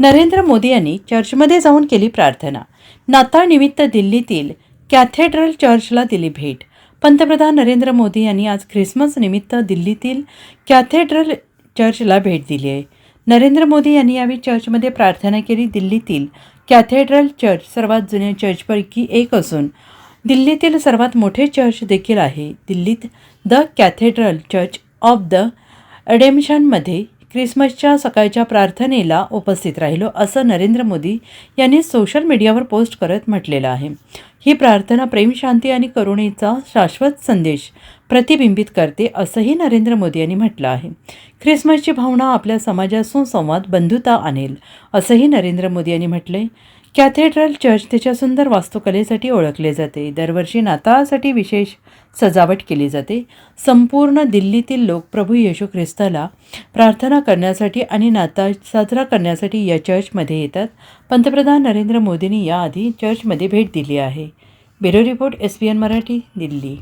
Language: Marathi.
नरेंद्र मोदी यांनी चर्चमध्ये जाऊन केली प्रार्थना. नाताळनिमित्त दिल्लीतील कॅथेड्रल चर्चला दिली भेट. पंतप्रधान नरेंद्र मोदी यांनी आज ख्रिसमस निमित्त दिल्लीतील कॅथेड्रल चर्चला भेट दिली आहे. नरेंद्र मोदी यांनी यावेळी चर्चमध्ये प्रार्थना केली. दिल्लीतील कॅथेड्रल चर्च सर्वात जुन्या चर्चपैकी एक असून दिल्लीतील सर्वात मोठे चर्च देखील आहे. दिल्लीत the cathedral church of the रिडेम्पशनमध्ये ख्रिसमसच्या सकाळच्या प्रार्थनेला उपस्थित राहिलो, असं नरेंद्र मोदी यांनी सोशल मीडियावर पोस्ट करत म्हटलेलं आहे. ही प्रार्थना प्रेम, शांती आणि करुणेचा शाश्वत संदेश प्रतिबिंबित करते, असंही नरेंद्र मोदी यांनी म्हटलं आहे. ख्रिसमसची भावना आपल्या समाजात सुसंवाद, बंधुता आणेल, असंही नरेंद्र मोदी यांनी म्हटले. कॅथेड्रल चर्च त्याच्या सुंदर वास्तुकलेसाठी ओळखले जाते. दरवर्षी नाताळासाठी विशेष सजावट केली जाते. संपूर्ण दिल्लीतील लोक प्रभू येशू ख्रिस्ताला प्रार्थना करण्यासाठी आणि नाताळ साजरा करण्यासाठी या चर्चमध्ये येतात. पंतप्रधान नरेंद्र मोदींनी याआधी चर्चमध्ये भेट दिली आहे. Bureau report, SBN Marathi, Delhi.